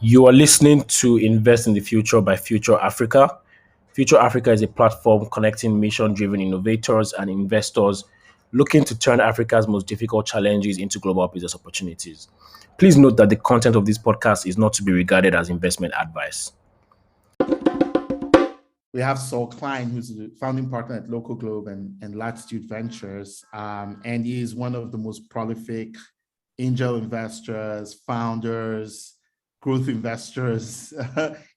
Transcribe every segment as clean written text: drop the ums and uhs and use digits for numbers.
You are listening to Invest in the Future by Future Africa. Future Africa is a platform connecting mission driven innovators and investors looking to turn Africa's most difficult challenges into global business opportunities. Please note that the content of this podcast is not to be regarded as investment advice. We have Saul Klein, who's the founding partner at LocalGlobe and Latitude Ventures. And he is one of the most prolific angel investors, founders, growth investors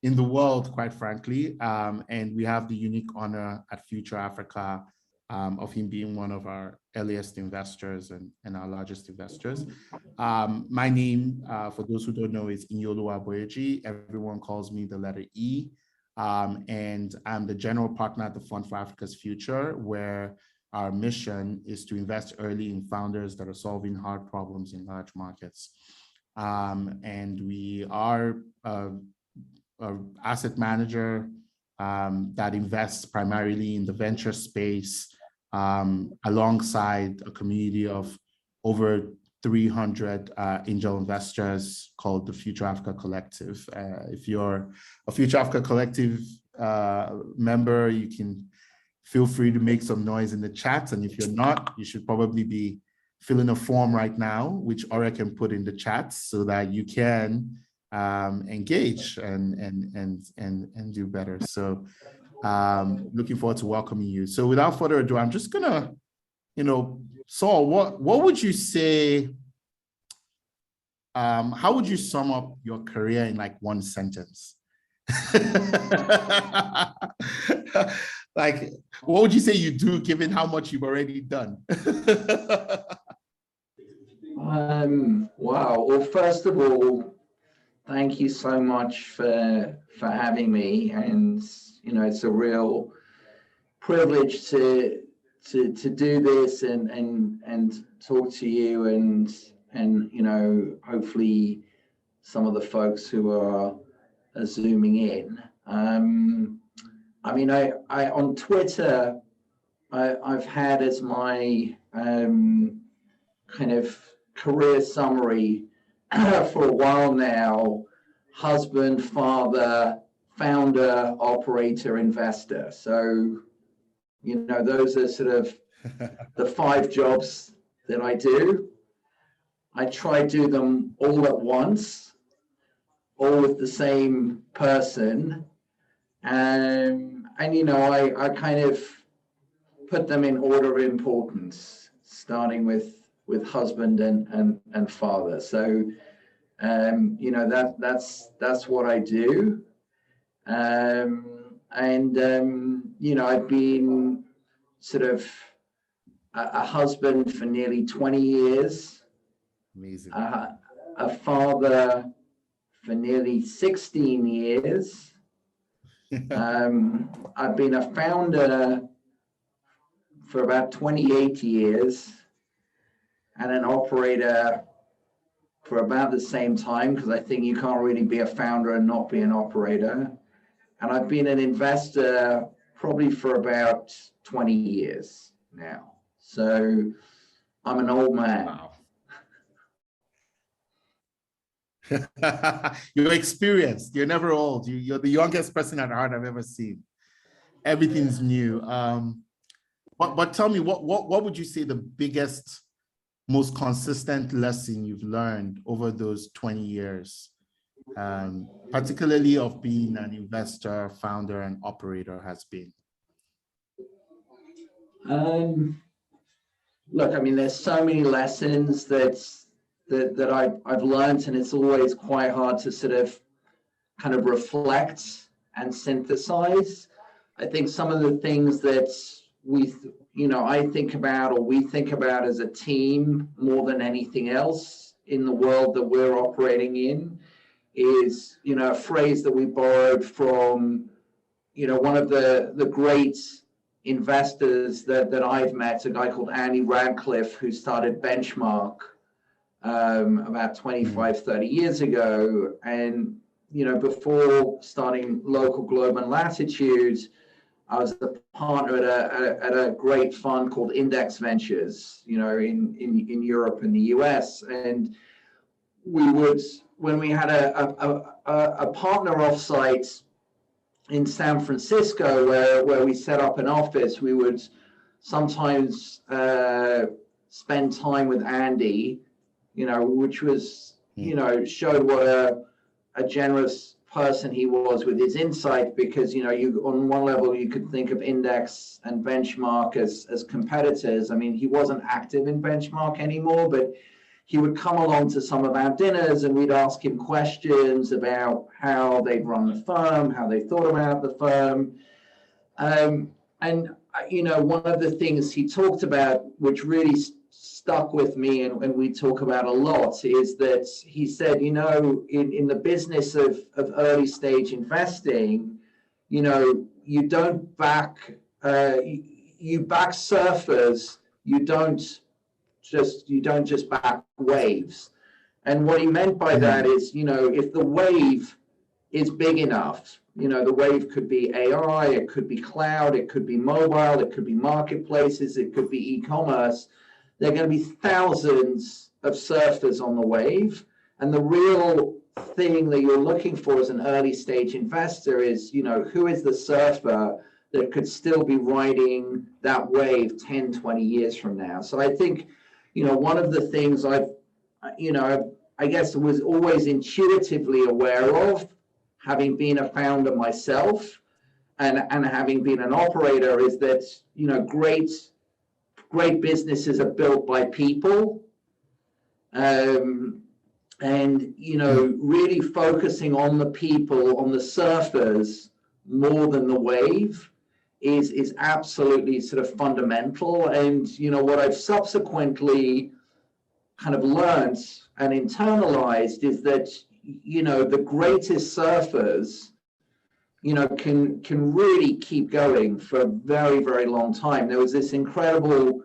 in the world, quite frankly. And we have the unique honor at Future Africa of him being one of our earliest investors and our largest investors. My name, for those who don't know, is Iyinoluwa Aboyeji. Everyone calls me the letter E. And I'm the general partner at the Fund for Africa's Future, where our mission is to invest early in founders that are solving hard problems in large markets. And we are an asset manager that invests primarily in the venture space, alongside a community of over 300 angel investors called the Future Africa Collective. If you're a Future Africa Collective member, you can feel free to make some noise in the chat. And if you're not, you should probably be filling a form right now, which Ora can put in the chat so that you can engage and do better. So looking forward to welcoming you. So without further ado, I'm just gonna, Saul, what would you say, how would you sum up your career in like one sentence? Like, what would you say you do given how much you've already done? Wow. Well, first of all, thank you so much for having me. And, it's a real privilege to do this and talk to you and hopefully some of the folks who are zooming in. I on Twitter, I've had as my kind of career summary for a while now: husband, father, founder, operator, investor. So, those are sort of the 5 jobs that I do. I try to do them all at once, all with the same person. I kind of put them in order of importance, starting with husband and father. So, that's what I do. I've been sort of a husband for nearly 20 years. Amazing. A father for nearly 16 years. I've been a founder for about 28 years and an operator for about the same time, because I think you can't really be a founder and not be an operator. And I've been an investor probably for about 20 years now. So I'm an old man. Wow. You're experienced. You're never old. You're the youngest person at heart I've ever seen. Everything's new. But tell me, what would you say the biggest, most consistent lesson you've learned over those 20 years, particularly of being an investor, founder, and operator has been? Look, there's so many lessons that I've learned, and it's always quite hard to sort of kind of reflect and synthesize. I think some of the things that I think about, or we think about as a team more than anything else in the world that we're operating in, is a phrase that we borrowed from one of the great investors that I've met, a guy called Andy Radcliffe, who started Benchmark about 25, 30 years ago. And, before starting LocalGlobe and Latitude, I was a partner at a great fund called Index Ventures, in Europe and the US. And when we had a partner offsite in San Francisco where we set up an office, we would sometimes spend time with Andy, which was, showed what a generous person he was with his insight, because, you on one level, you could think of Index and Benchmark as competitors. I mean, he wasn't active in Benchmark anymore, but he would come along to some of our dinners and we'd ask him questions about how they'd run the firm, how they thought about the firm. And, one of the things he talked about, which really stuck with me and we talk about a lot, is that he said, in the business of early stage investing, you don't back, you back surfers, you don't just back waves. And what he meant by that is, if the wave is big enough, the wave could be AI, it could be cloud, it could be mobile, it could be marketplaces, it could be e-commerce. There are going to be thousands of surfers on the wave. And the real thing that you're looking for as an early stage investor is, who is the surfer that could still be riding that wave 10, 20 years from now? So I think, one of the things I guess was always intuitively aware of, having been a founder myself and having been an operator, is that, great businesses are built by people. And, really focusing on the people, on the surfers, more than the wave is absolutely sort of fundamental. And, what I've subsequently kind of learned and internalized is that, the greatest surfers, can really keep going for a very, very long time. There was this incredible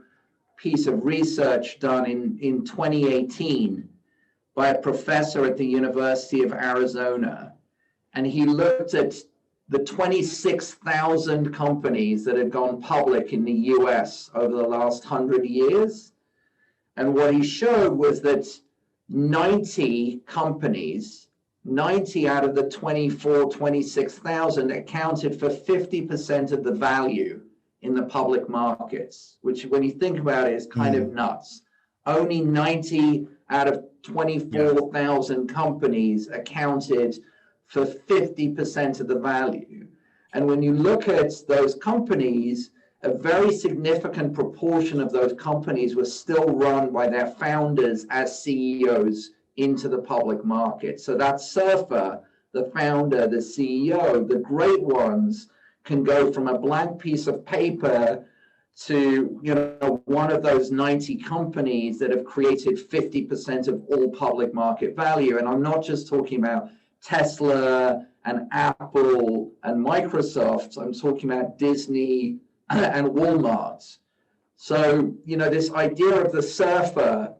piece of research done in 2018 by a professor at the University of Arizona. And he looked at the 26,000 companies that had gone public in the US over the last 100 years. And what he showed was that 90 companies, 90 out of the 26,000 accounted for 50% of the value in the public markets, which when you think about it is kind of nuts. Only 90 out of 24,000 companies accounted for 50% of the value. And when you look at those companies, a very significant proportion of those companies were still run by their founders as CEOs into the public market. So that surfer, the founder, the CEO, the great ones can go from a blank piece of paper to, one of those 90 companies that have created 50% of all public market value. And I'm not just talking about Tesla and Apple and Microsoft. I'm talking about Disney and Walmart. So, this idea of the surfer,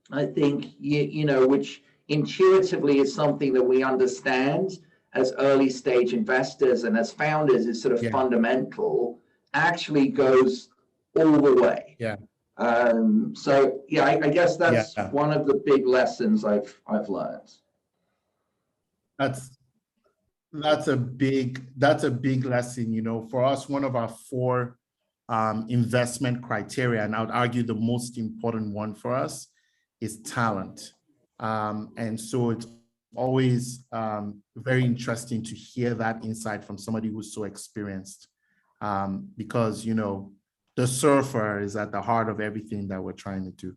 I think, which intuitively is something that we understand as early stage investors and as founders is sort of fundamental, actually goes all the way. I guess that's one of the big lessons I've learned. That's a big lesson. For us, one of our 4 investment criteria, and I would argue the most important one for us, is talent. And so it's always very interesting to hear that insight from somebody who's so experienced, because, the surfer is at the heart of everything that we're trying to do.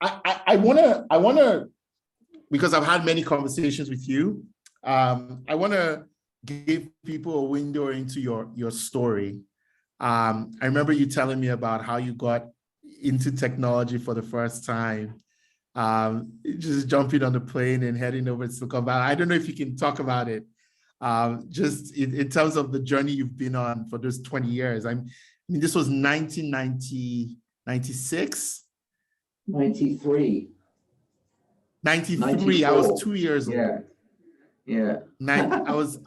I wanna, because I've had many conversations with you, I wanna give people a window into your story. I remember you telling me about how you got into technology for the first time, just jumping on the plane and heading over to Silicon Valley. I don't know if you can talk about it, just in terms of the journey you've been on for those 20 years. I mean, this was 1996? 93. 93. I was 2 years old. Yeah. I was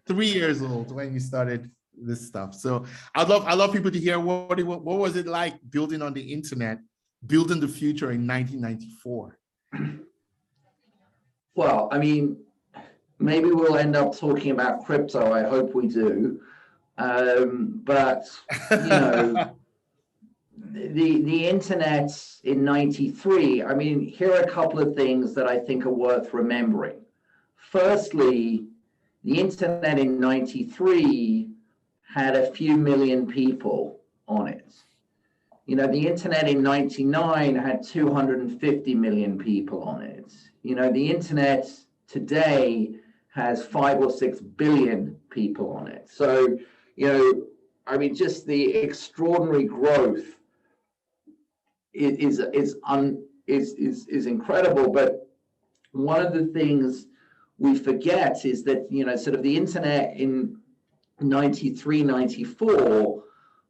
3 years old when you started this stuff. So I'd love people to hear what was it like building on the internet, building the future in 1994. Well, I mean, maybe we'll end up talking about crypto. I hope we do. But, you know, the internet in 93, I mean, here are a couple of things that I think are worth remembering. Firstly, the internet in 93 had a few million people on it. You know, the internet in 99 had 250 million people on it. You know, the internet today has 5 or 6 billion people on it. So, you know, I mean, just the extraordinary growth is incredible. But one of the things we forget is that, you know, sort of the internet in 93, 94,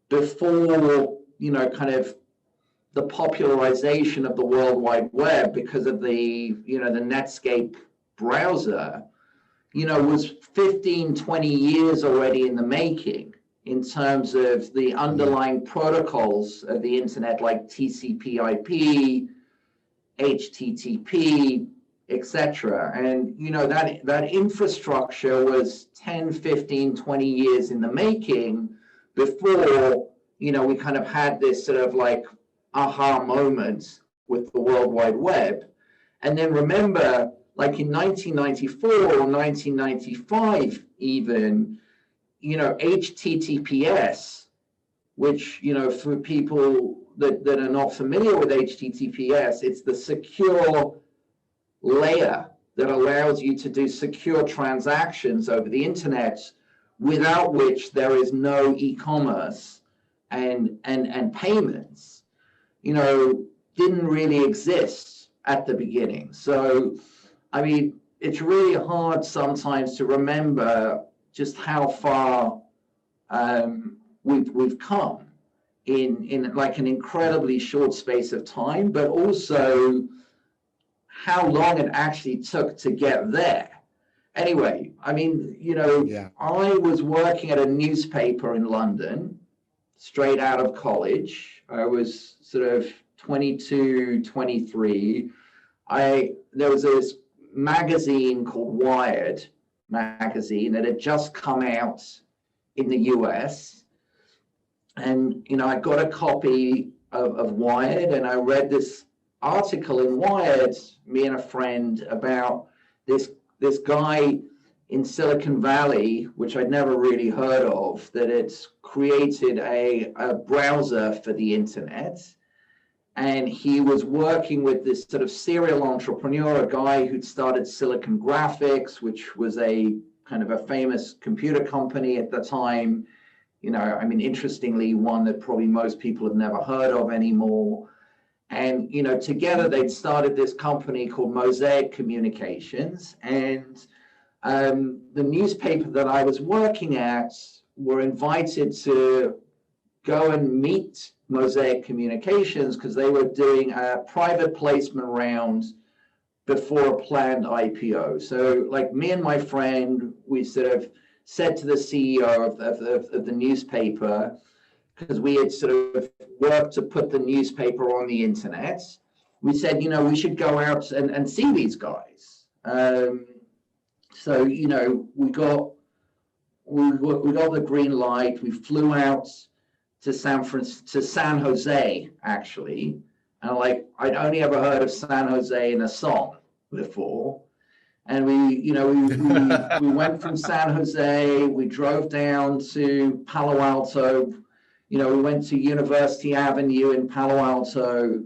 before, you know, kind of the popularization of the World Wide Web because of the, you know, the Netscape browser, you know, was 15, 20 years already in the making in terms of the underlying protocols of the internet, like TCP/IP, HTTP, etc. And, you know, that infrastructure was 10, 15, 20 years in the making before, you know, we kind of had this sort of like aha moment with the World Wide Web. And then remember, like in 1994 or 1995 even, you know, HTTPS, which, you know, for people that are not familiar with HTTPS, it's the secure layer that allows you to do secure transactions over the internet, without which there is no e-commerce and payments, you know, didn't really exist at the beginning. So, I mean, it's really hard sometimes to remember just how far we've come in like an incredibly short space of time, but also how long it actually took to get there. Anyway, I mean, you know, I was working at a newspaper in London, straight out of college. I was sort of 22, 23. There was this magazine called Wired magazine that had just come out in the US. And, you know, I got a copy of Wired, and I read this article in Wired, me and a friend, about this guy in Silicon Valley, which I'd never really heard of, that it's created a browser for the internet. And he was working with this sort of serial entrepreneur, a guy who'd started Silicon Graphics, which was a kind of a famous computer company at the time. You know, I mean, interestingly, one that probably most people have never heard of anymore. And, you know, together they'd started this company called Mosaic Communications. And the newspaper that I was working at were invited to go and meet Mosaic Communications because they were doing a private placement round before a planned IPO. So like me and my friend, we sort of said to the CEO of the newspaper, because we had sort of worked to put the newspaper on the internet, we said, you know, we should go out and see these guys. So, you know, we got the green light. We flew out to San Jose, actually. And like, I'd only ever heard of San Jose in a song before. And we went from San Jose, we drove down to Palo Alto. You know, we went to University Avenue in Palo Alto,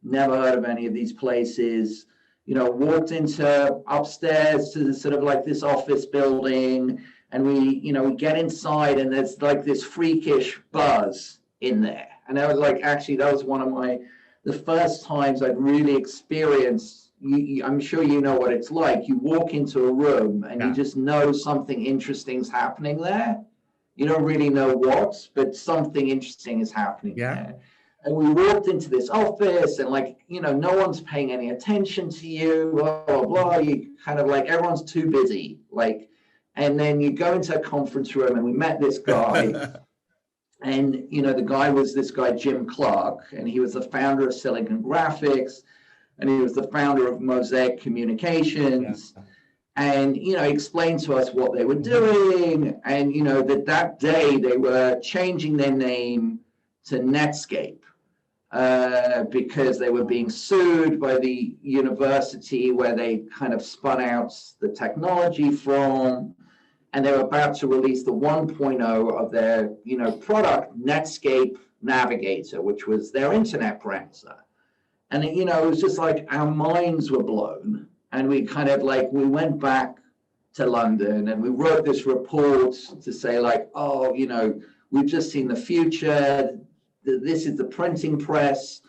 never heard of any of these places. You know, walked into upstairs to sort of like this office building, and we get inside, and there's like this freakish buzz in there. And I was like, actually, that was one of the first times I'd really experienced, I'm sure you know what it's like. You walk into a room and you just know something interesting's happening there. You don't really know what, but something interesting is happening there. And we walked into this office, and like, you know, no one's paying any attention to you, blah, blah, blah. You kind of like, everyone's too busy. Like, and then you go into a conference room, and we met this guy. And, you know, the guy was this guy, Jim Clark, and he was the founder of Silicon Graphics. and he was the founder of Mosaic Communications. Yeah. And, explained to us what they were doing. And, that day they were changing their name to Netscape because they were being sued by the university where they kind of spun out the technology from. And they were about to release the 1.0 of their, product, Netscape Navigator, which was their internet browser. And, it was just like our minds were blown. And we kind of we went back to London and we wrote this report to say we've just seen the future. This is the printing press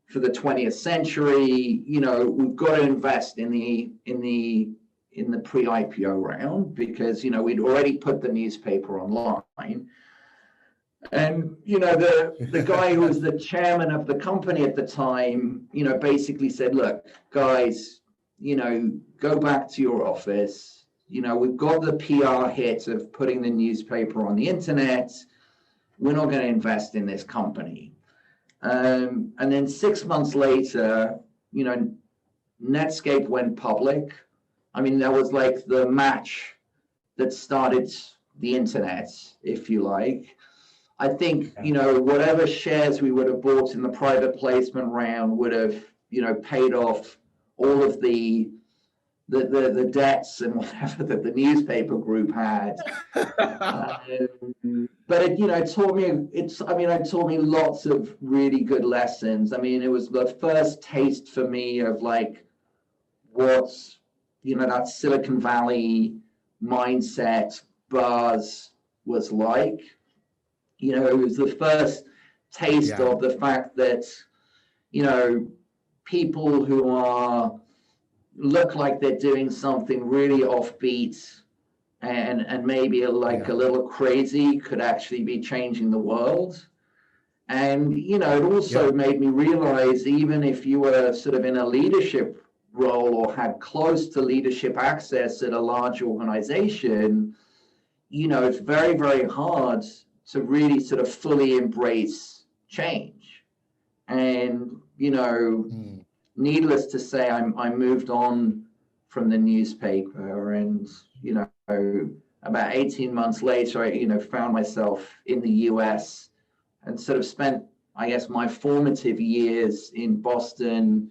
for the 20th century. We've got to invest in the pre-IPO round because, we'd already put the newspaper online. And, the guy who was the chairman of the company at the time, basically said, look, guys, go back to your office. We've got the PR hit of putting the newspaper on the internet. We're not going to invest in this company. And then 6 months later, Netscape went public. I mean, that was like the match that started the internet, if you like. I think, whatever shares we would have bought in the private placement round would have, paid off all of the debts and whatever that the newspaper group had. But it taught me lots of really good lessons. I mean, it was the first taste for me of what's, that Silicon Valley mindset buzz was like. It was the first taste of the fact that, people who look like they're doing something really offbeat and maybe a little crazy could actually be changing the world. And, it also made me realize, even if you were sort of in a leadership role or had close to leadership access at a large organization, it's very, very hard to really sort of fully embrace change. And, needless to say, I moved on from the newspaper, and, about 18 months later, I, found myself in the US and sort of spent, I guess, my formative years in Boston,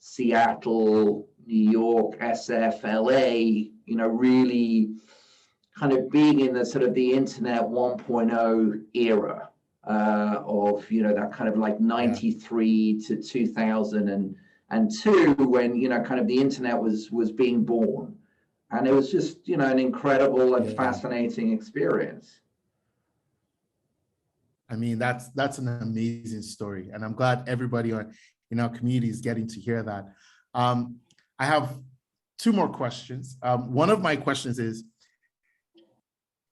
Seattle, New York, SF, LA, really kind of being in the sort of the internet 1.0 era of, that kind of 93 to 2002 when, kind of the internet was being born. And it was just, an incredible and fascinating experience. I mean, that's an amazing story. And I'm glad everybody in our community is getting to hear that. I have two more questions. One of my questions is,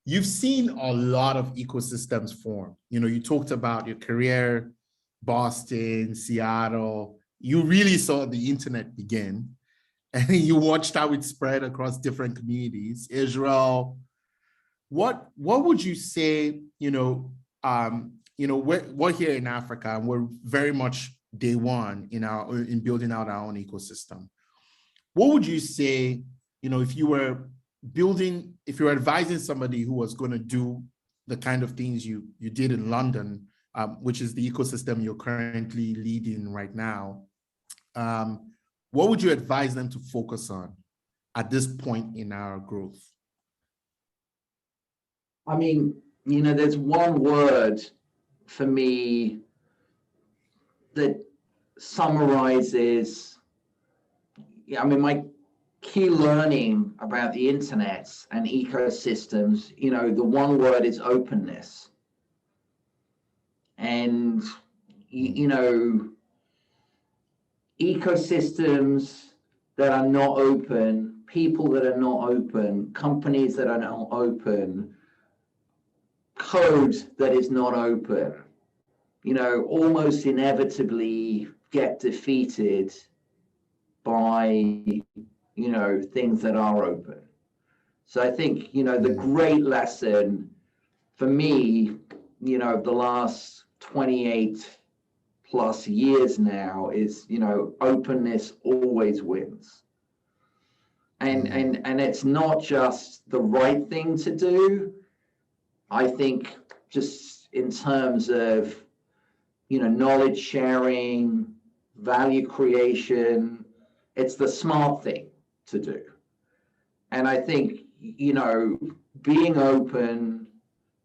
you've seen a lot of ecosystems form. You talked about your career, Boston, Seattle. You really saw the internet begin, and you watched how it spread across different communities. Israel. What would you say? We're here in Africa, and we're very much day one in building out our own ecosystem. What would you say? If you were advising somebody who was going to do the kind of things you did in London, which is the ecosystem you're currently leading right now, what would you advise them to focus on at this point in our growth? I mean, there's one word for me that summarizes, my key learning about the internet and ecosystems, the one word is openness. And, ecosystems that are not open, people that are not open, companies that are not open, code that is not open, almost inevitably get defeated by things that are open. So I think, the great lesson for me, the last 28 plus years now is, openness always wins. And it's not just the right thing to do. I think just in terms of, knowledge sharing, value creation, it's the smart thing to do. And I think, being open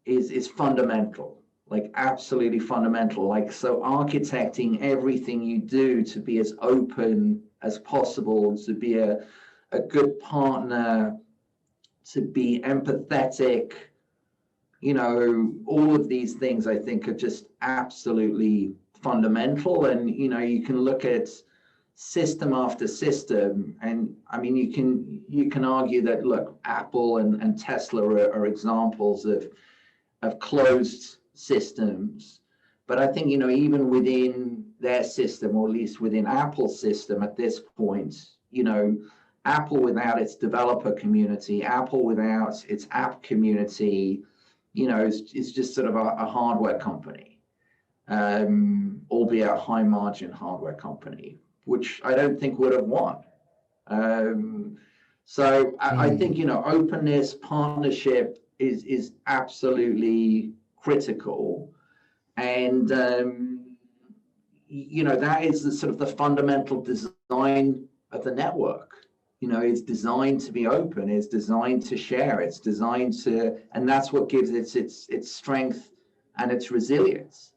is fundamental, like absolutely fundamental. Like, so architecting everything you do to be as open as possible, to be a good partner, to be empathetic, all of these things I think are just absolutely fundamental. And, you can look at system after system, and I mean, you can argue that, look, Apple and Tesla are examples of closed systems. But I think, even within their system, or at least within Apple's system at this point, Apple without its developer community, Apple without its app community, is just sort of a hardware company, albeit a high margin hardware company, which I don't think would have won. So I think, openness, partnership is absolutely critical. And, that is the sort of the fundamental design of the network. It's designed to be open, it's designed to share, it's designed to, and that's what gives its strength and its resilience.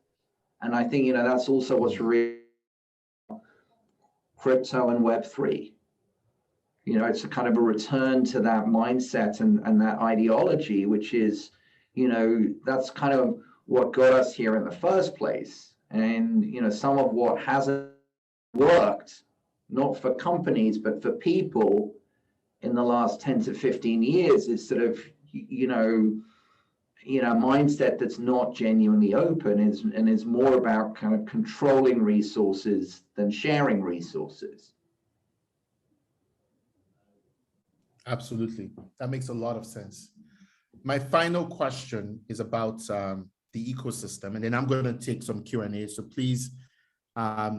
And I think, that's also what's really crypto and Web3. It's a kind of a return to that mindset and that ideology, which is, that's kind of what got us here in the first place. And, some of what hasn't worked, not for companies, but for people in the last 10 to 15 years, is sort of, mindset that's not genuinely open, and is more about kind of controlling resources than sharing resources. Absolutely. That makes a lot of sense. My final question is about the ecosystem, and then I'm going to take some Q&A. So please,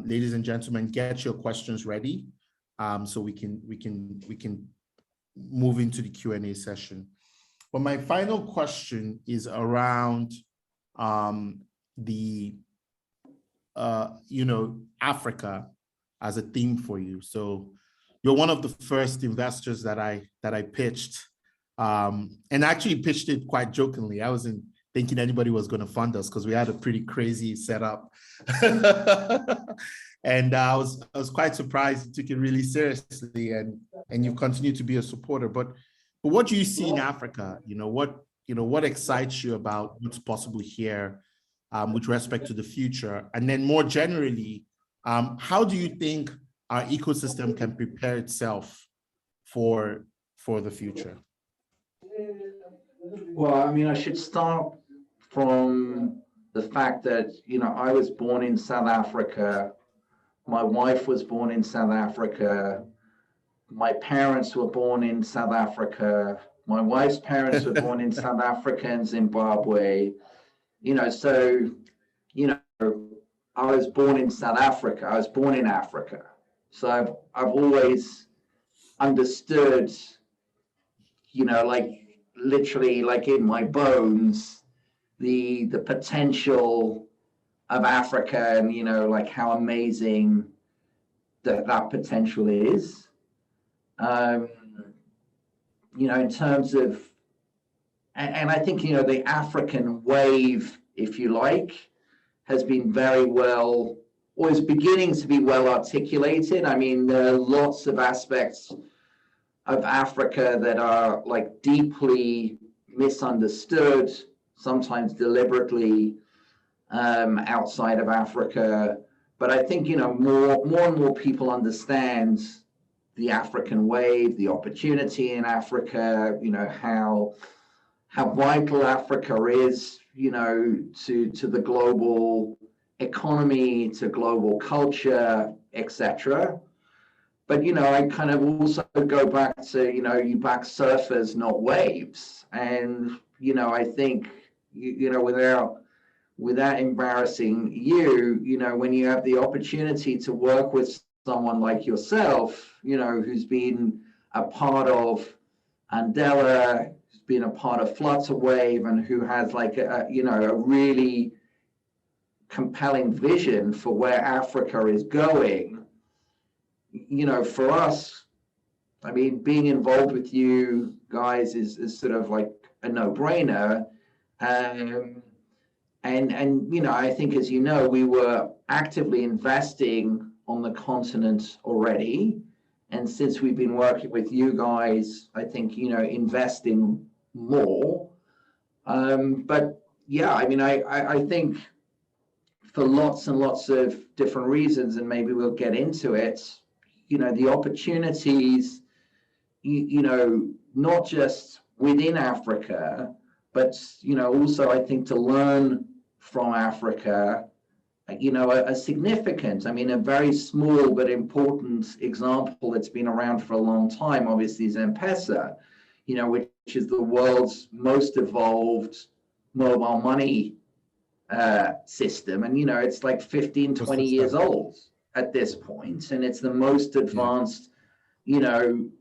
ladies and gentlemen, get your questions ready, so we can move into the Q&A session. But my final question is around Africa as a theme for you. So you're one of the first investors that I pitched, and actually pitched it quite jokingly. I wasn't thinking anybody was going to fund us because we had a pretty crazy setup. And I was quite surprised you took it really seriously, and you've continued to be a supporter. But what do you see in Africa? What excites you about what's possible here, with respect to the future? And then more generally, how do you think our ecosystem can prepare itself for the future? Well, I mean, I should start from the fact that, I was born in South Africa. My wife was born in South Africa. My parents were born in South Africa. My wife's parents were born in South Africa and Zimbabwe. So, I was born in South Africa. I was born in Africa. So I've always understood, like literally like in my bones, the potential of Africa, and, like how amazing that potential is. In terms of, and I think, the African wave, if you like, has been very well, or is beginning to be well articulated. I mean, there are lots of aspects of Africa that are like deeply misunderstood, sometimes deliberately, outside of Africa. But I think, more and more people understand the African wave, the opportunity in Africa, how vital Africa is, to the global economy, to global culture, etc. But, I kind of also go back to, you back surfers, not waves. And, I think, without embarrassing you, when you have the opportunity to work with someone like yourself, who's been a part of Andela, who's been a part of Flutterwave, and who has like a really compelling vision for where Africa is going, for us, I mean, being involved with you guys is sort of like a no-brainer. And I think, as we were actively investing on the continent already. And since we've been working with you guys, I think, investing more. But yeah, I mean, I think for lots and lots of different reasons, and maybe we'll get into it, the opportunities, not just within Africa, but, also I think to learn from Africa, a significant, I mean, a very small but important example that's been around for a long time, obviously, is M-Pesa, which is the world's most evolved mobile money system. And, it's like 15, 20 years old at this point. And it's the most advanced,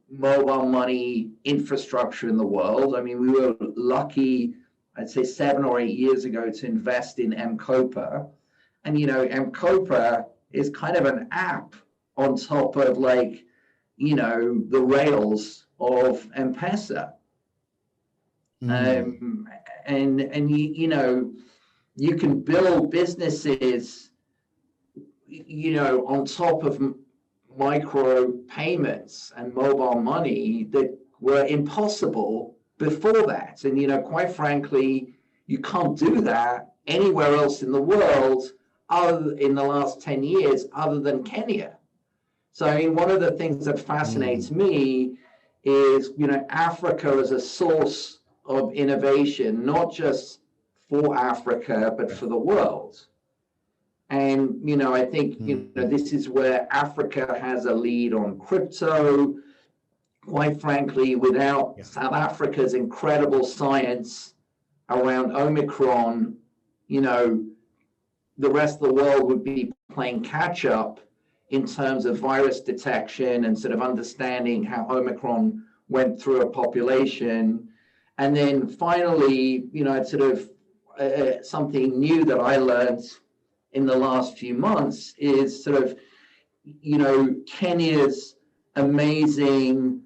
mobile money infrastructure in the world. I mean, we were lucky, I'd say 7 or 8 years ago, to invest in M-Kopa. And, M-Kopa is kind of an app on top of like, the rails of M-Pesa. And you can build businesses, on top of micro payments and mobile money that were impossible before that. And, quite frankly, you can't do that anywhere else in the world in the last 10 years other than Kenya. So, I mean, one of the things that fascinates me is, Africa as a source of innovation, not just for Africa, but for the world. And, I think, this is where Africa has a lead on crypto. Quite frankly, without South Africa's incredible science around Omicron, the rest of the world would be playing catch up in terms of virus detection and sort of understanding how Omicron went through a population. And then finally, sort of something new that I learned in the last few months is sort of, Kenya's amazing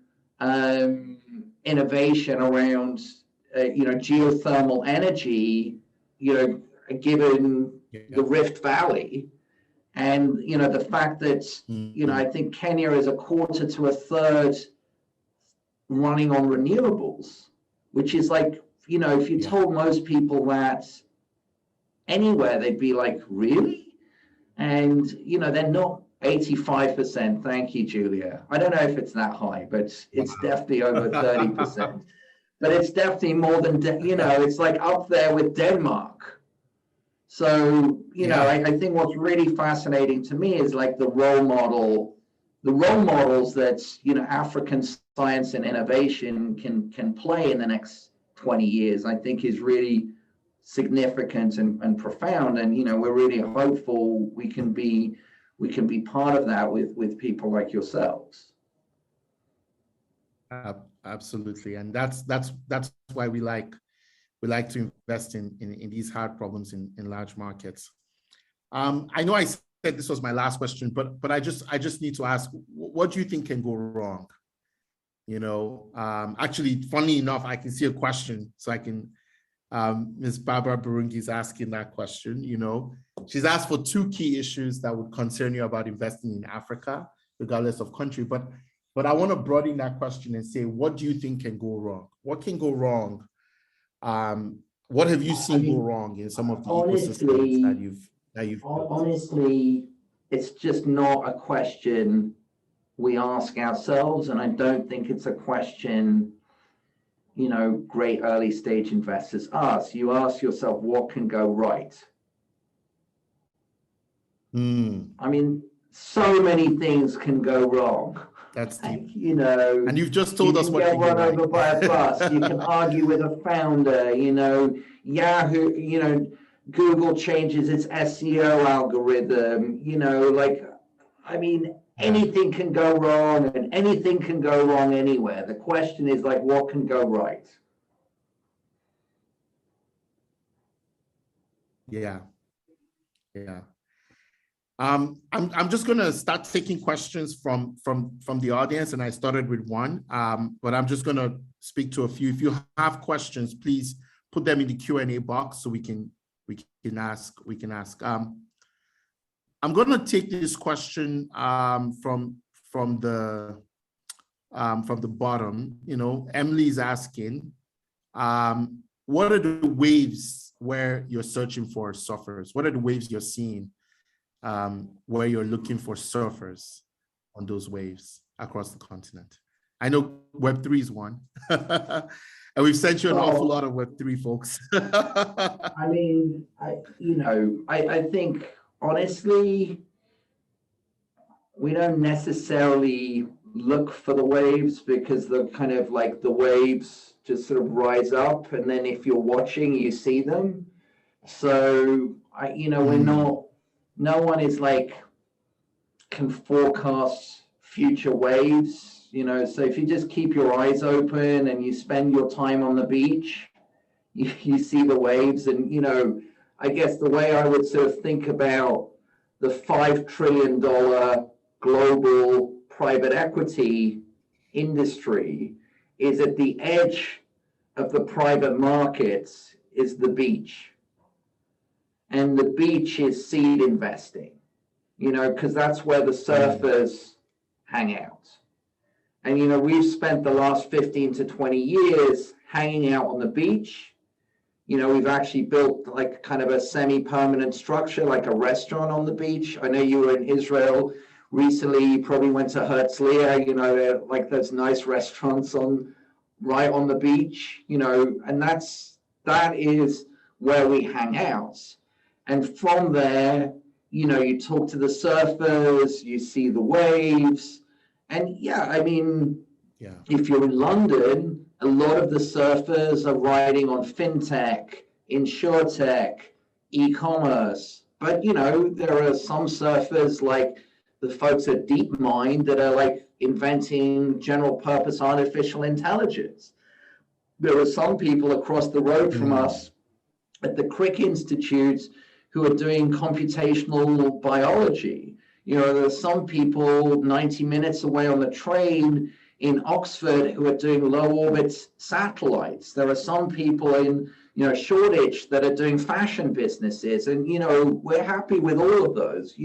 innovation around, geothermal energy, given the Rift Valley. And, the fact that, I think Kenya is a quarter to a third running on renewables, which is like, if you told most people that anywhere, they'd be like, really? And, they're not 85%. Thank you, Julia. I don't know if it's that high, but it's definitely over 30%. But it's definitely more than, it's like up there with Denmark. So, I think what's really fascinating to me is like the role models that, African science and innovation can play in the next 20 years, I think is really significant and profound. And, we're really hopeful we can be part of that with people like yourselves. Absolutely. And that's why we like to invest in these hard problems in large markets. I know I said this was my last question, but I just need to ask, what do you think can go wrong? Actually, funny enough, I can see a question, so I can, Ms. Barbara Burungi is asking that question. She's asked for 2 key issues that would concern you about investing in Africa, regardless of country. But I want to broaden that question and say, what do you think can go wrong? What can go wrong? What have you seen go wrong in some of the ecosystems that you've built? Honestly, it's just not a question we ask ourselves, and I don't think it's a question, great early stage investors ask. You ask yourself, what can go right? I mean, so many things can go wrong. That's deep. And you've just told us what can go right. You can run over by a bus. You can argue with a founder. Yahoo. Google changes its SEO algorithm, I mean, anything can go wrong and anything can go wrong anywhere. The question is like, what can go right? Yeah. Yeah. I'm just gonna start taking questions from the audience, and I started with one, but I'm just gonna speak to a few. If you have questions, please put them in the Q&A box so we can ask. I'm gonna take this question from the bottom. Emily is asking, what are the waves where you're searching for surfers? What are the waves you're seeing where you're looking for surfers on those waves across the continent? I know Web3 is one, and we've sent you an awful lot of Web3 folks. I mean, I think honestly, we don't necessarily look for the waves because the kind of like the waves just sort of rise up, and then if you're watching, you see them. So we're not. No one is like can forecast future waves, so if you just keep your eyes open and you spend your time on the beach, you see the waves. And I guess the way I would sort of think about the $5 trillion global private equity industry is at the edge of the private markets is the beach. And the beach is seed investing, because that's where the surfers hang out. And, we've spent the last 15 to 20 years hanging out on the beach. We've actually built like kind of a semi-permanent structure, like a restaurant on the beach. I know you were in Israel recently, you probably went to Herzliya, like those nice restaurants right on the beach, and that is where we hang out. And from there, you talk to the surfers, you see the waves. And if you're in London, a lot of the surfers are riding on fintech, insurtech, e-commerce. But, there are some surfers like the folks at DeepMind that are like inventing general purpose artificial intelligence. There are some people across the road from us at the Crick Institute who are doing computational biology. There are some people 90 minutes away on the train in Oxford who are doing low orbit satellites. There are some people in Shoreditch that are doing fashion businesses, and we're happy with all of those.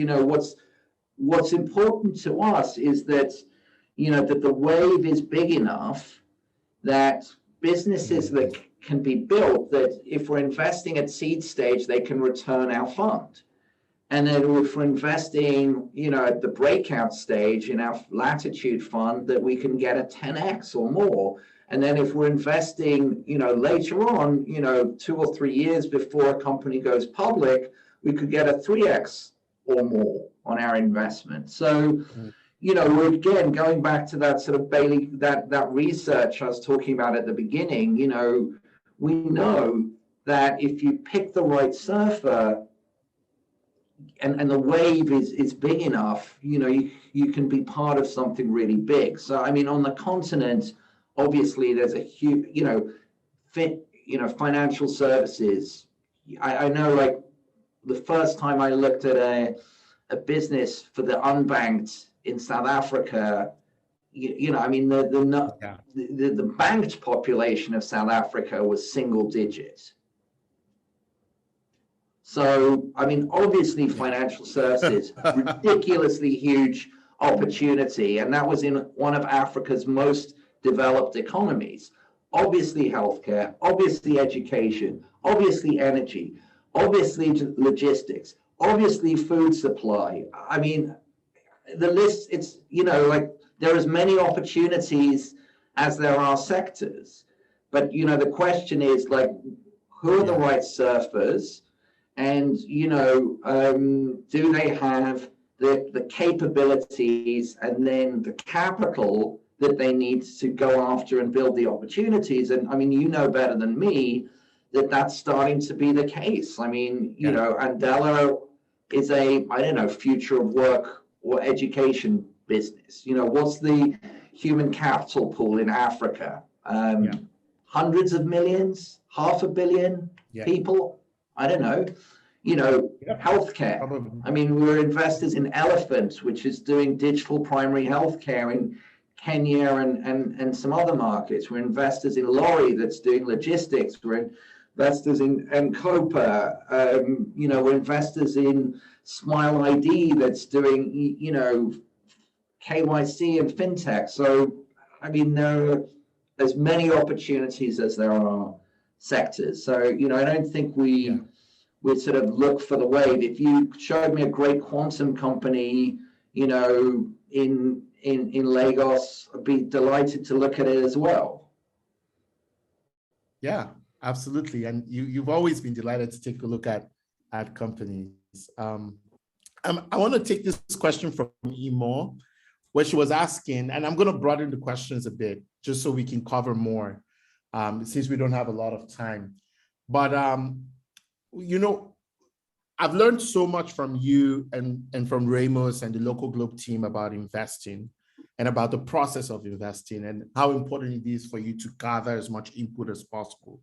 What's important to us is that that the wave is big enough that businesses that can be built, that if we're investing at seed stage, they can return our fund. And then if we're investing, at the breakout stage in our Latitude fund, that we can get a 10x or more. And then if we're investing, later on, 2 or 3 years before a company goes public, we could get a 3x or more on our investment. So, we're again going back to that sort of Bailey, that research I was talking about at the beginning. We know that if you pick the right surfer and the wave is big enough, you can be part of something really big. So, on the continent, obviously there's a huge, financial services. I know, like, the first time I looked at a business for the unbanked in South Africa, the banked population of South Africa was single digit. So, obviously financial services, ridiculously huge opportunity. And that was in one of Africa's most developed economies. Obviously healthcare, obviously education, obviously energy, obviously logistics, obviously food supply. The list, it's, there are as many opportunities as there are sectors. But, the question is, like, who are the right surfers? And, do they have the capabilities and then the capital that they need to go after and build the opportunities? And, better than me that's starting to be the case. I mean, you know, Andela is a, I don't know, future of work or education business. You know, what's the human capital pool in Africa? Hundreds of millions, 500 million people? I don't know. You know, healthcare. Probably. I mean, we're investors in Elephant, which is doing digital primary healthcare in Kenya and some other markets. We're investors in Lorry that's doing logistics. We're investors in Copa. You know, we're investors in Smile ID that's doing, you know, KYC and fintech. So, I mean, there are as many opportunities as there are sectors. So, you know, I don't think we sort of look for the wave. If you showed me a great quantum company, you know, in Lagos, I'd be delighted to look at it as well. Yeah, absolutely. And you've always been delighted to take a look at companies. I want to take this question from Imo, where she was asking, and I'm going to broaden the questions a bit just so we can cover more, since we don't have a lot of time. But you know, I've learned so much from you and from Ramos and the LocalGlobe team about investing and about the process of investing and how important it is for you to gather as much input as possible.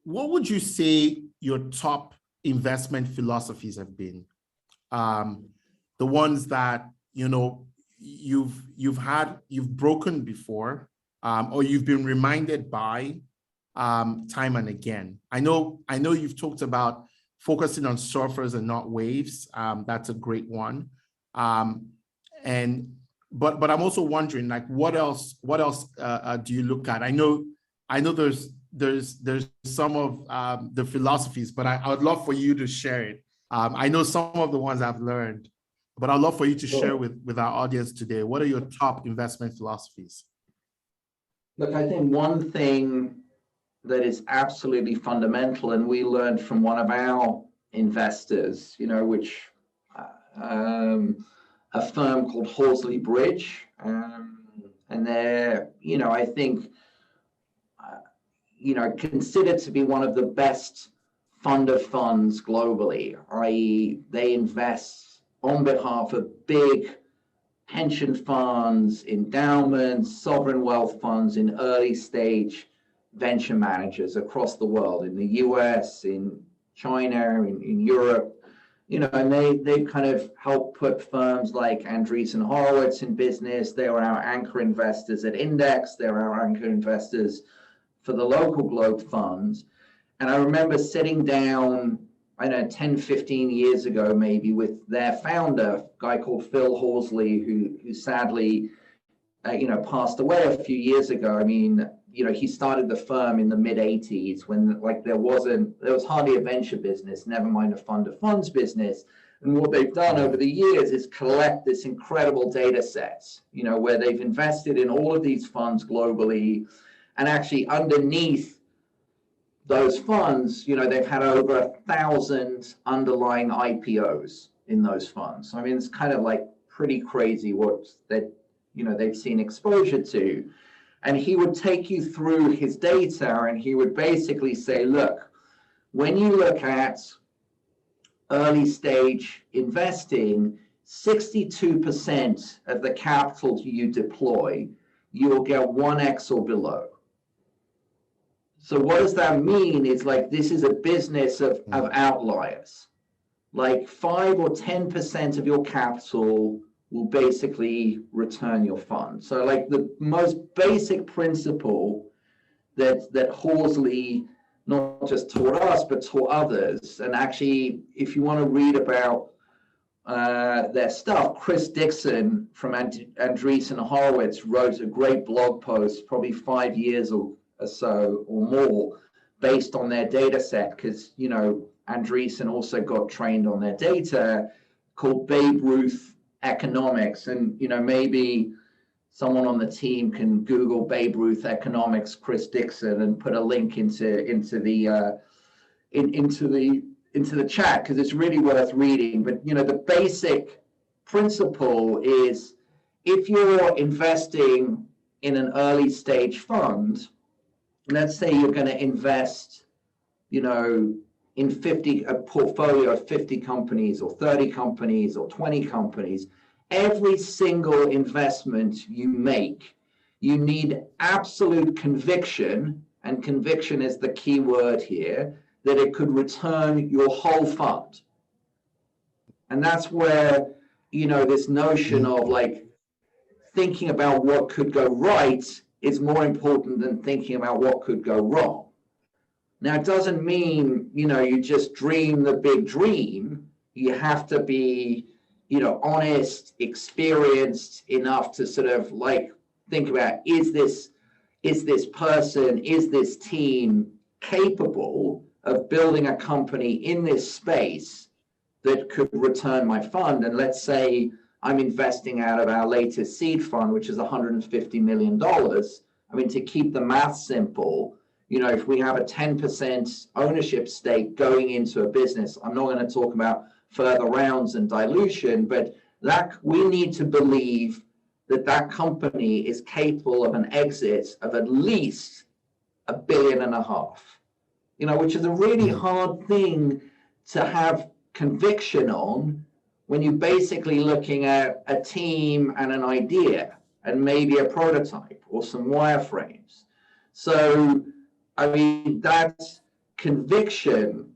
What would you say your top investment philosophies have been? The ones that, you know, you've broken before, or you've been reminded by time and again. I know you've talked about focusing on surfers and not waves. That's a great one. But I'm also wondering, like, what else do you look at? I know there's some of the philosophies, but I would love for you to share it. I know some of the ones I've learned, but I'd love for you to share with our audience today. What are your top investment philosophies? Look, I think one thing that is absolutely fundamental, and we learned from one of our investors, you know, which a firm called Horsley Bridge, and they're, you know, I think, you know, considered to be one of the best fund of funds globally, i.e. they invest on behalf of big pension funds, endowments, sovereign wealth funds in early stage venture managers across the world, in the US, in China, in Europe, you know, and they kind of helped put firms like Andreessen Horowitz in business. They were our anchor investors at Index. They were our anchor investors for the LocalGlobe funds. And I remember sitting down, I don't know, 10, 15 years ago, maybe, with their founder, a guy called Phil Horsley, who sadly, you know, passed away a few years ago. I mean, you know, he started the firm in the mid 80s when, like, there was hardly a venture business, never mind a fund of funds business. And what they've done over the years is collect this incredible data sets, you know, where they've invested in all of these funds globally, and actually underneath those funds, you know, they've had over 1,000 underlying IPOs in those funds. So, I mean, it's kind of like pretty crazy what that, you know, they've seen exposure to. And he would take you through his data, and he would basically say, look, when you look at early stage investing, 62% of the capital you deploy, you will get 1x or below. So what does that mean? It's like, this is a business of outliers. Like 5 or 10% of your capital will basically return your fund. So, like, the most basic principle that Horsley not just taught us, but taught others. And actually, if you want to read about their stuff, Chris Dixon from Andreessen Horowitz wrote a great blog post, probably 5 years or so or more, based on their data set, because, you know, Andreessen also got trained on their data, called Babe Ruth Economics. And, you know, maybe someone on the team can Google Babe Ruth Economics, Chris Dixon, and put a link into the chat, because it's really worth reading. But, you know, the basic principle is, if you're investing in an early stage fund, let's say you're going to invest in a portfolio of 50 companies or 30 companies or 20 companies, every single investment you make, you need absolute conviction, and conviction is the key word here, that it could return your whole fund. And that's where, this notion of thinking about what could go right is more important than thinking about what could go wrong. Now, it doesn't mean, you just dream the big dream. You have to be, honest, experienced enough to sort of think about, is this person, is this team capable of building a company in this space that could return my fund? And let's say I'm investing out of our latest seed fund, which is $150 million. I mean, to keep the math simple, if we have a 10% ownership stake going into a business, I'm not going to talk about further rounds and dilution, but that we need to believe that company is capable of an exit of at least $1.5 billion, which is a really hard thing to have conviction on when you're basically looking at a team and an idea and maybe a prototype or some wireframes. So, I mean, that conviction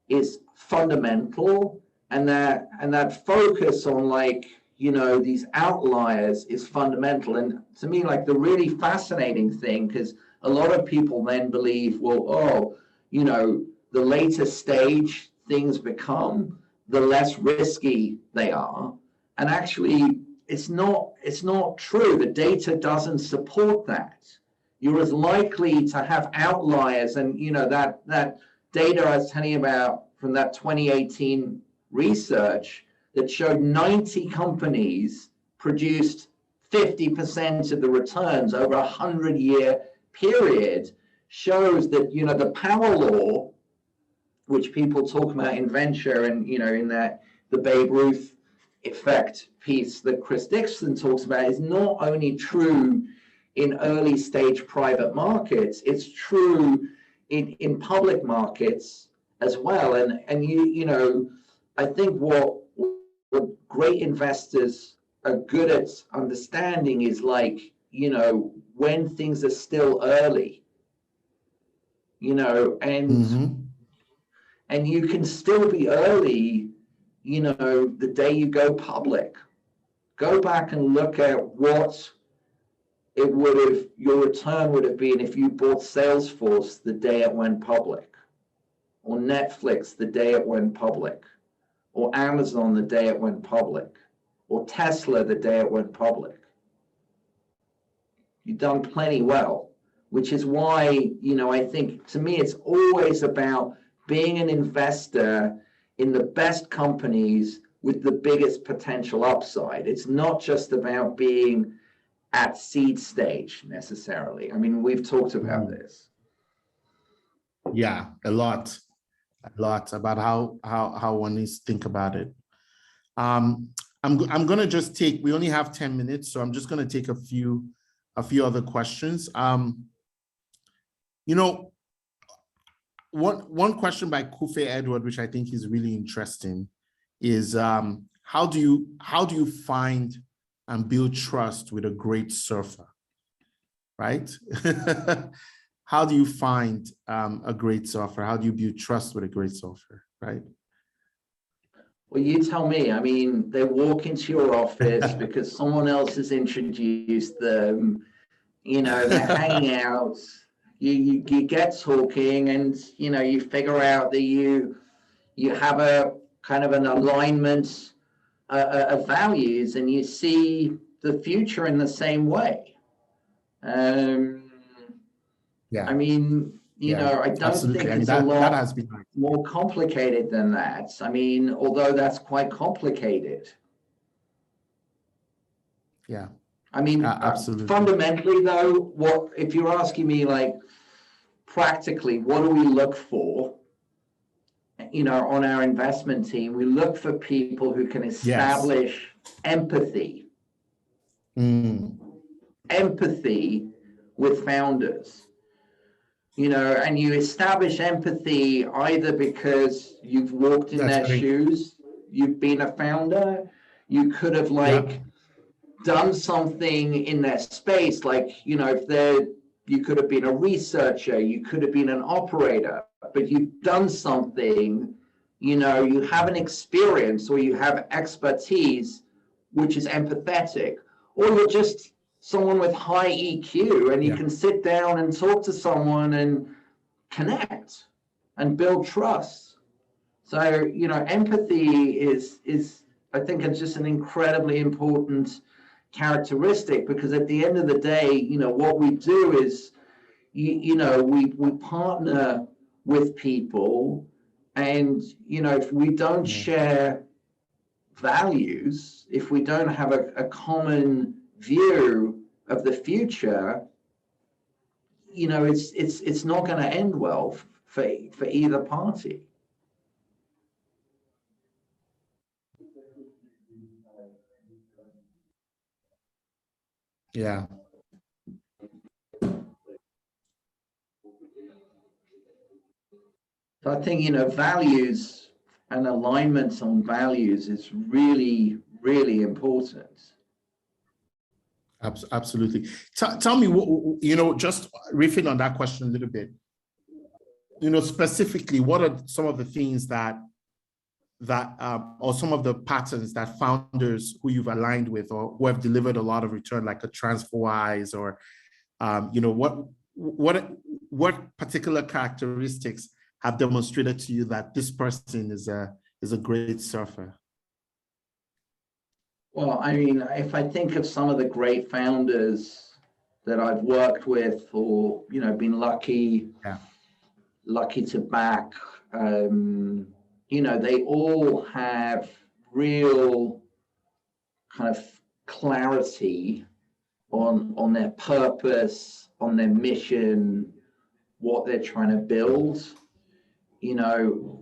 is fundamental, and that focus on these outliers is fundamental. And to me, the really fascinating thing, because a lot of people then believe, well, the later stage things become, the less risky they are. And actually, it's not true. The data doesn't support that. You're as likely to have outliers, and that data I was telling you about from that 2018 research that showed 90 companies produced 50% of the returns over a 100-year period, shows that the power law, which people talk about in venture, and in the Babe Ruth effect piece that Chris Dixon talks about, is not only true in early stage private markets, it's true in public markets as well. And I think what great investors are good at understanding is when things are still early, and you can still be early, the day you go public. Go back and look at what your return would have been if you bought Salesforce the day it went public, or Netflix the day it went public, or Amazon the day it went public, or Tesla the day it went public. You've done plenty well, which is why, I think, to me, it's always about being an investor in the best companies with the biggest potential upside. It's not just about being at seed stage necessarily. I mean, we've talked about this. Yeah, a lot about how one needs to think about it. I'm gonna just take, we only have 10 minutes, so I'm just gonna take a few other questions. One question by Kufe Edward, which I think is really interesting, is how do you find and build trust with a great surfer, right? How do you find a great surfer? How do you build trust with a great surfer, right? Well, you tell me. I mean, they walk into your office because someone else has introduced them. They're hanging out. You get talking, and you figure out that you have a kind of an alignment of values, and you see the future in the same way. Yeah. I mean, I don't absolutely. think it's a lot more complicated than that. I mean, although that's quite complicated. Yeah. I mean, absolutely. Fundamentally, though, if you're asking me, practically, what do we look for? On our investment team, we look for people who can establish empathy. Empathy with founders. and you establish empathy either because you've walked in their shoes, you've been a founder, you could have done something in their space, like, if you could have been a researcher, you could have been an operator, but you've done something, you have an experience or you have expertise, which is empathetic, or you're just someone with high EQ and you can sit down and talk to someone and connect and build trust. So, empathy is I think it's just an incredibly important characteristic, because at the end of the day, what we do is, we partner with people, and, if we don't share values, if we don't have a common view of the future, it's not going to end well for either party. Yeah. So I think, values and alignments on values is really, really important. Absolutely. Tell me, just riffing on that question a little bit, specifically, what are some of the things that or some of the patterns that founders who you've aligned with or who have delivered a lot of return, like a TransferWise, or what particular characteristics have demonstrated to you that this person is a great surfer? Well, I mean, if I think of some of the great founders that I've worked with, or been lucky to back, they all have real kind of clarity on their purpose, on their mission, what they're trying to build,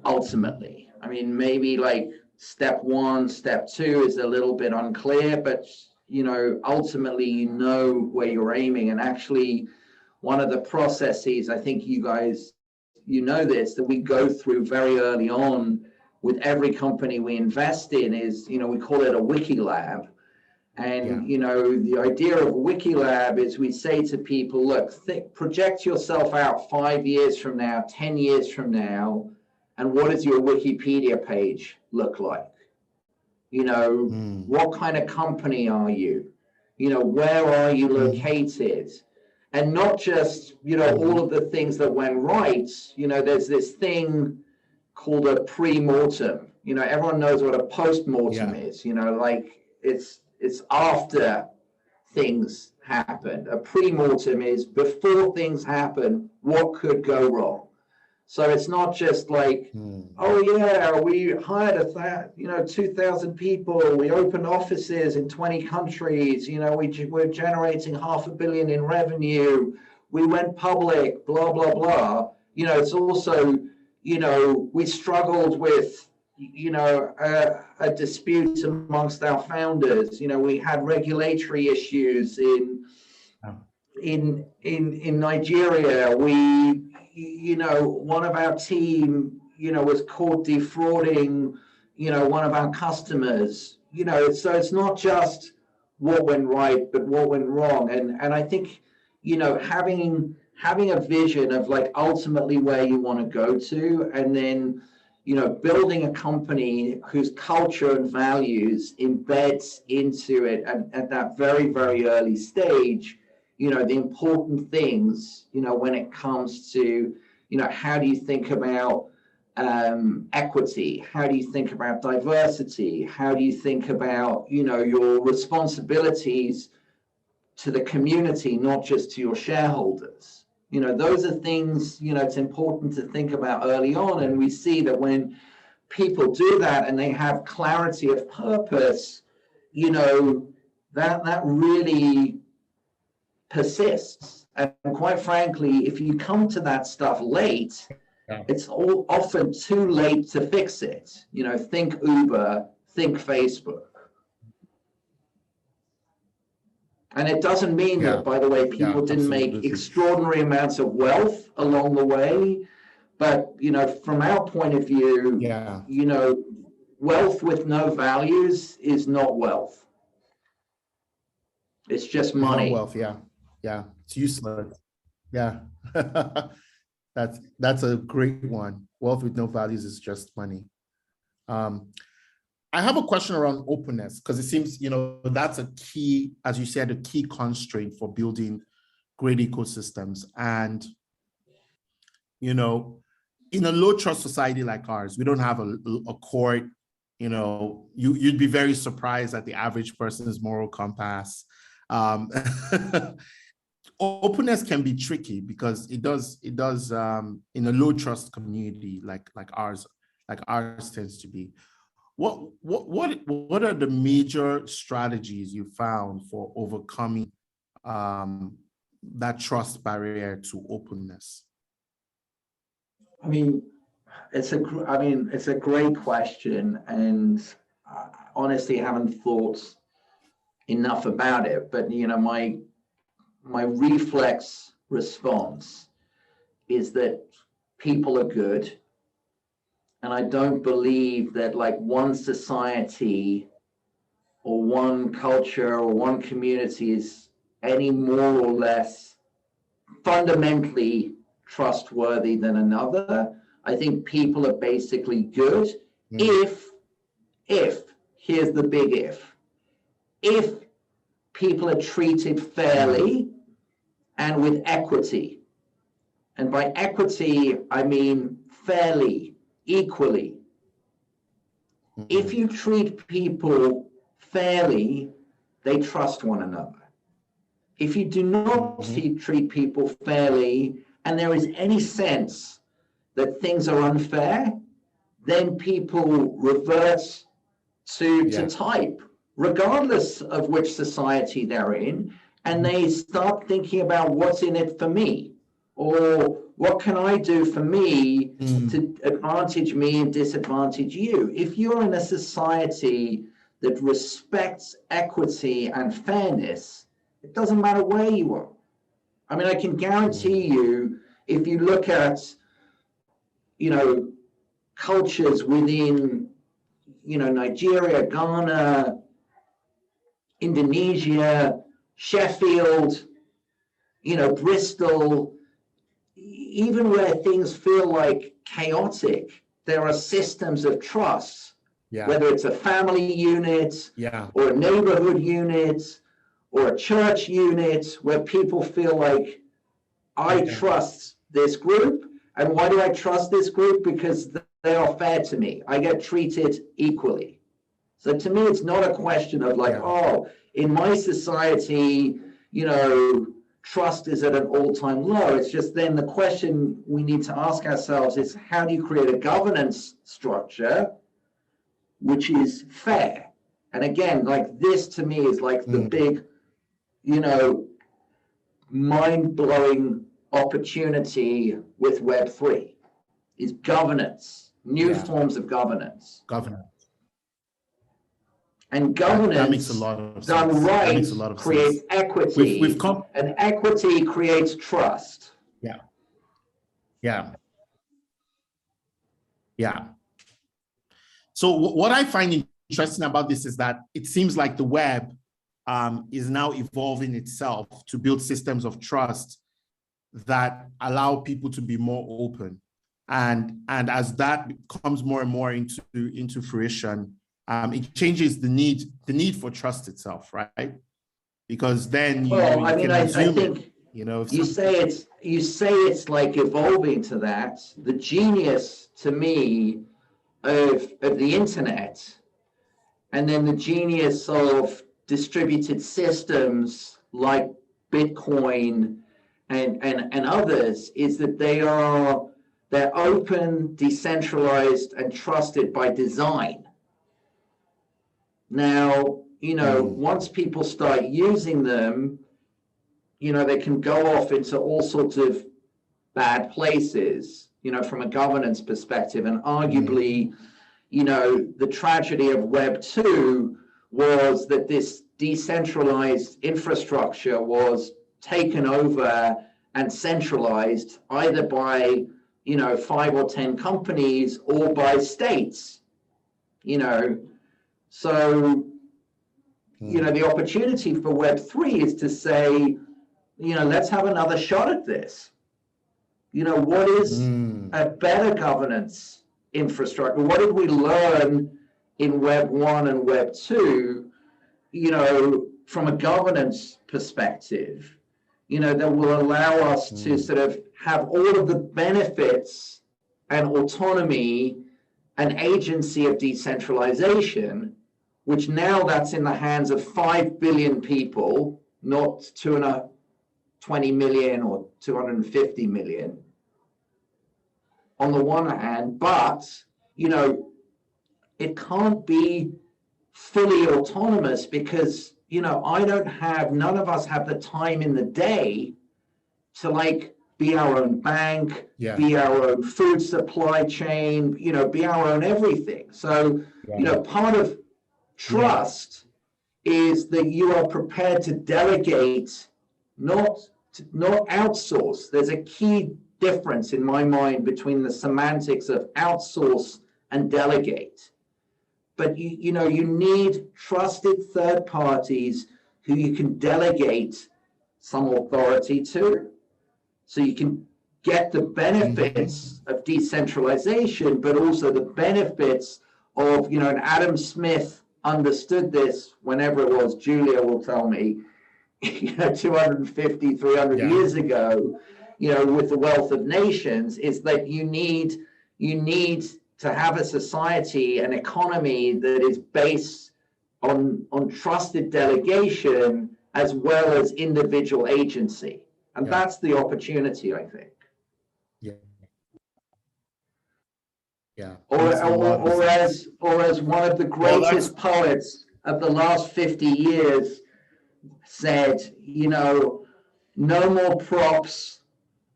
ultimately. I mean, maybe like step one, step two is a little bit unclear, but, ultimately, where you're aiming. And actually, one of the processes, I think you guys, this, that we go through very early on with every company we invest in is, we call it a wiki lab. And, the idea of a wiki lab is we say to people, look, project yourself out 5 years from now, 10 years from now, and what does your Wikipedia page look like? What kind of company are you? Where are you located? And not just, all of the things that went right. There's this thing called a pre-mortem. Everyone knows what a post-mortem is. It's after things happen. A pre-mortem is before things happen, what could go wrong? So it's not just like, oh yeah, we hired 2,000 people, we opened offices in 20 countries, we're generating $500 million in revenue, we went public, blah, blah, blah. It's also, we struggled with, a dispute amongst our founders. We had regulatory issues in Nigeria. One of our team, was caught defrauding, one of our customers. So it's not just what went right, but what went wrong. And I think, having a vision of like ultimately where you want to go to, and then, building a company whose culture and values embeds into it at that very, very early stage, the important things, when it comes to, how do you think about equity? How do you think about diversity? How do you think about, your responsibilities to the community, not just to your shareholders? Those are things, it's important to think about early on. And we see that when people do that and they have clarity of purpose, that really persists. And quite frankly, if you come to that stuff late, it's all often too late to fix it. Think Uber, think Facebook. And it doesn't mean that, by the way, people didn't make extraordinary amounts of wealth along the way. But, from our point of view, wealth with no values is not wealth. It's just money. Not wealth, yeah. It's useless. Yeah. That's a great one. Wealth with no values is just money. I have a question around openness, because it seems, that's a key, as you said, a key constraint for building great ecosystems. And, in a low trust society like ours, we don't have a court, you'd be very surprised at the average person's moral compass. Openness can be tricky because it does in a low trust community like ours tends to be. What are the major strategies you found for overcoming that trust barrier to openness? It's a great question, and honestly, I haven't thought enough about it. But my reflex response is that people are good. And I don't believe that one society or one culture or one community is any more or less fundamentally trustworthy than another. I think people are basically good if, here's the big if people are treated fairly and with equity. And by equity, I mean fairly, equally. If you treat people fairly, they trust one another. If you do not treat people fairly, and there is any sense that things are unfair, then people revert to type, regardless of which society they're in, and they start thinking about what's in it for me, or what can I do for me to advantage me and disadvantage you? If you're in a society that respects equity and fairness, it doesn't matter where you are. I can guarantee you, if you look at, cultures within, Nigeria, Ghana, Indonesia, Sheffield, Bristol, even where things feel chaotic, there are systems of trust, whether it's a family unit or a neighborhood unit or a church unit, where people feel I trust this group. And why do I trust this group? Because they are fair to me. I get treated equally. So to me, it's not a question of in my society, trust is at an all-time low. It's just then the question we need to ask ourselves is, how do you create a governance structure which is fair? And again, this to me is the big, mind-blowing opportunity with Web3 is governance, new forms of governance. And governance that makes a lot of done sense. right creates equity, and equity creates trust. Yeah. So what I find interesting about this is that it seems like the web is now evolving itself to build systems of trust that allow people to be more open. And as that comes more and more into fruition, it changes the need for trust itself, right? Because then I think you say it's evolving to that. The genius to me of the internet, and then the genius of distributed systems like Bitcoin and others, is that they're open, decentralized, and trusted by design. Now, once people start using them, they can go off into all sorts of bad places, from a governance perspective. And arguably, the tragedy of Web 2 was that this decentralized infrastructure was taken over and centralized either by, 5 or 10 companies or by states, So, the opportunity for Web3 is to say, let's have another shot at this. What is a better governance infrastructure? What did we learn in Web 1 and Web 2, from a governance perspective, that will allow us to sort of have all of the benefits and autonomy and agency of decentralization, which now that's in the hands of 5 billion people, not 220 million or 250 million on the one hand, but, it can't be fully autonomous because, none of us have the time in the day to be our own bank, be our own food supply chain, be our own everything. So, part of trust is that you are prepared to delegate, not outsource. There's a key difference in my mind between the semantics of outsource and delegate. But you need trusted third parties who you can delegate some authority to, so you can get the benefits of decentralization, but also the benefits of, and Adam Smith understood this whenever it was, Julia will tell me, 250, 300 years ago, with the Wealth of Nations, is that you need to have a society, an economy that is based on trusted delegation as well as individual agency. And that's the opportunity, I think. Or as one of the greatest poets of the last 50 years said, no more props,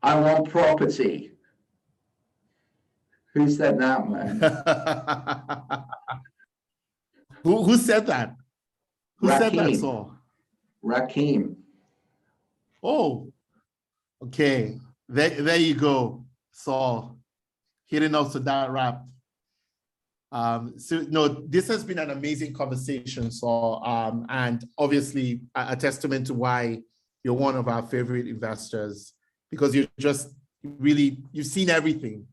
I want property. Who said that, man? Who said that? Who said that, Saul? Rakim. Oh, okay. There you go, Saul. Hitting us to that rap. This has been an amazing conversation, Saul, and obviously a testament to why you're one of our favorite investors, because you've seen everything.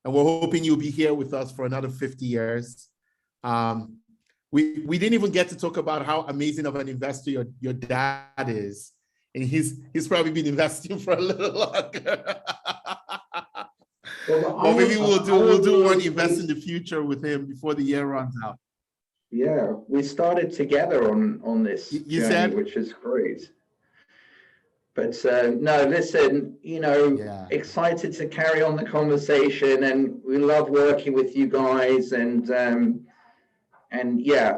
And we're hoping you'll be here with us for another 50 years. We didn't even get to talk about how amazing of an investor your dad is. And he's probably been investing for a little longer. Well, maybe we'll do one invest in the future with him before the year runs out. Yeah, we started together on this journey, which is great. But no, listen, excited to carry on the conversation, and we love working with you guys, and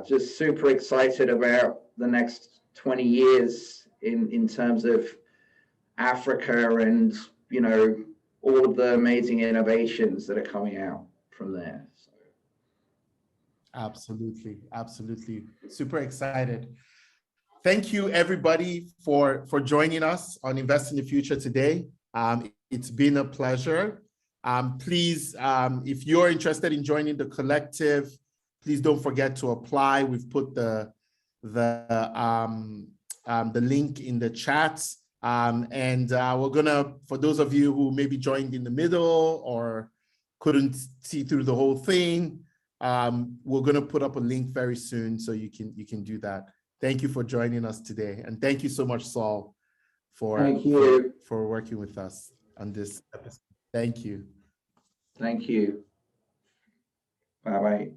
just super excited about the next 20 years in terms of Africa and, all of the amazing innovations that are coming out from there. So. Absolutely. Super excited. Thank you, everybody, for joining us on Invest in the Future today. It's been a pleasure. Please, if you're interested in joining the collective, please don't forget to apply. We've put the link in the chat. And we're gonna, for those of you who maybe joined in the middle or couldn't see through the whole thing, we're gonna put up a link very soon so you can do that. Thank you for joining us today. And thank you so much, Saul, for working with us on this episode. Thank you. Thank you. Bye-bye.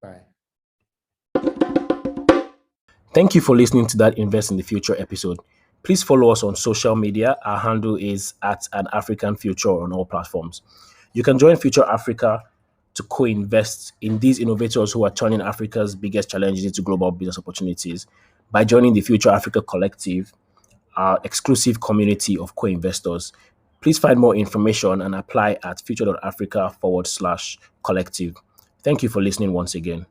Bye. Thank you for listening to that Invest in the Future episode. Please follow us on social media. Our handle is @AnAfricanFuture on all platforms. You can join Future Africa to co-invest in these innovators who are turning Africa's biggest challenges into global business opportunities by joining the Future Africa Collective, our exclusive community of co-investors. Please find more information and apply at future.africa/collective. Thank you for listening once again.